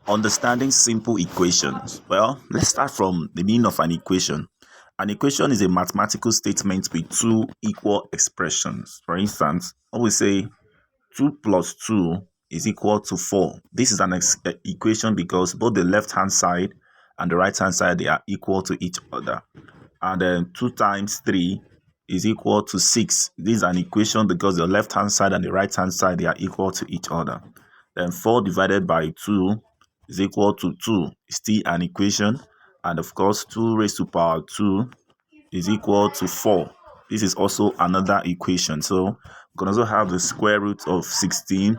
Understanding simple equations. Well, let's start from the meaning of an equation. An equation is a mathematical statement with two equal expressions. For instance, when we say 2 plus 2 is equal to 4. This is an equation because both the left-hand side and the right-hand side, they are equal to each other. And then 2 times 3 is equal to 6. This is an equation because the left-hand side and the right-hand side, they are equal to each other. Then 4 divided by 2 is equal to 2. It's still an equation. And of course, 2 raised to power 2 is equal to 4. This is also another equation. So we can also have the square root of 16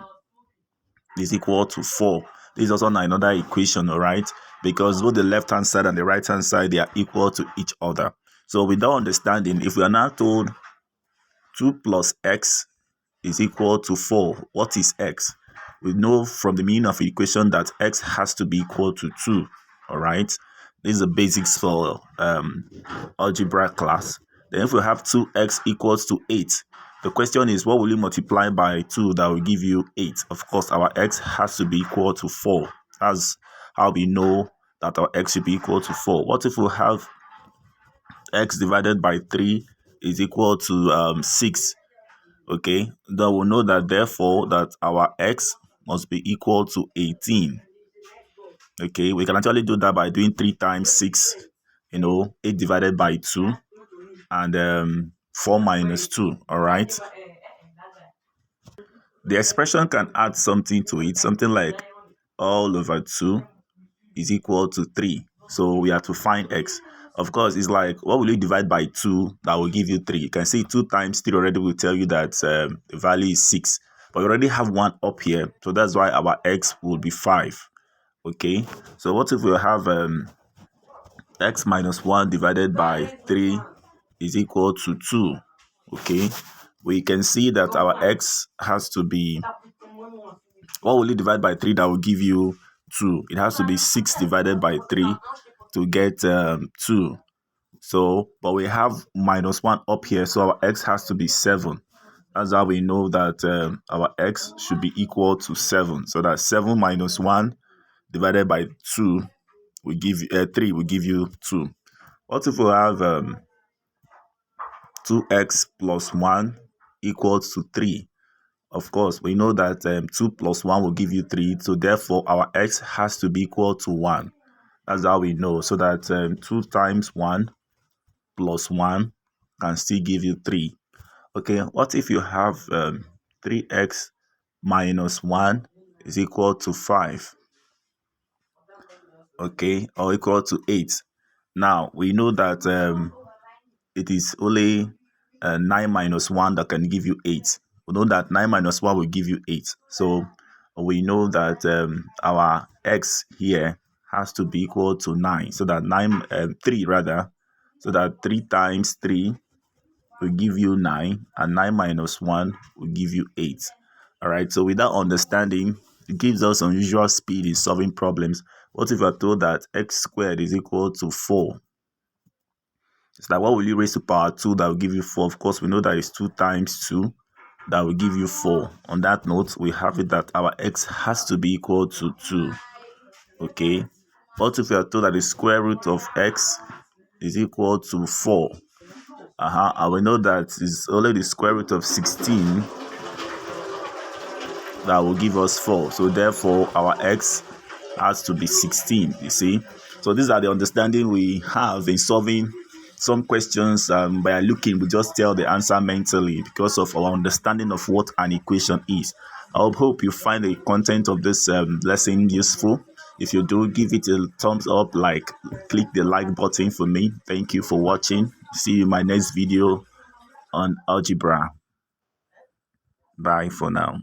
is equal to 4. This is also another equation, all right? Because both the left-hand side and the right-hand side, they are equal to each other. So without understanding, if we are now told 2 plus x is equal to 4, what is x? We know from the meaning of the equation that x has to be equal to 2, all right? This is the basics for algebra class. Then if we have 2x equals to 8, the question is, what will you multiply by 2 that will give you 8? Of course, our x has to be equal to 4. That's how we know that our x should be equal to 4. What if we have x divided by 3 is equal to 6? Okay, then we'll know that therefore that our x must be equal to 18. Okay, we can actually do that by doing 3 times 6, 8 divided by 2, and 4 minus 2, all right? The expression can add something to it, something like all over 2 is equal to 3. So we have to find x. Of course, it's like, what will you divide by 2 that will give you 3? You can see 2 times 3 already will tell you that the value is 6. But we already have 1 up here. So that's why our x will be 5. Okay. So what if we have x minus 1 divided by 3 is equal to 2? Okay. We can see that our x has to be, what will you divide by 3 that will give you 2? It has to be 6 divided by 3 to get 2. So, but we have minus 1 up here, so our x has to be 7. That's how we know that our x should be equal to 7. So that 7 minus 1 divided by 2 will give you 3 will give you 2. What if we have 2x plus 1 equals to 3? Of course, we know that 2 plus 1 will give you 3. So therefore, our x has to be equal to 1. That's how we know. So that 2 times 1 plus 1 can still give you 3. Okay, what if you have 3x minus 1 is equal to 5? Okay, or equal to 8. Now, we know that it is only 9 minus 1 that can give you 8. We know that 9 minus 1 will give you 8. So we know that our x here has to be equal to 9. So that 3 rather. So that 3 times 3 will give you 9. And 9 minus 1 will give you 8. All right. So with that understanding, it gives us unusual speed in solving problems. What if we're told that x squared is equal to 4? It's like, what will you raise to power 2 that will give you 4? Of course, we know that it's 2 times 2 that will give you 4. On that note, we have it that our x has to be equal to 2. Okay. What if we are told that the square root of x is equal to 4? And we know that it's only the square root of 16 that will give us 4. So therefore, our x has to be 16, you see. So these are the understanding we have in solving some questions. By looking, we just tell the answer mentally because of our understanding of what an equation is. I hope you find the content of this lesson useful. If you do, give it a thumbs up, click the like button for me. Thank you for watching. See you in my next video on algebra. Bye for now.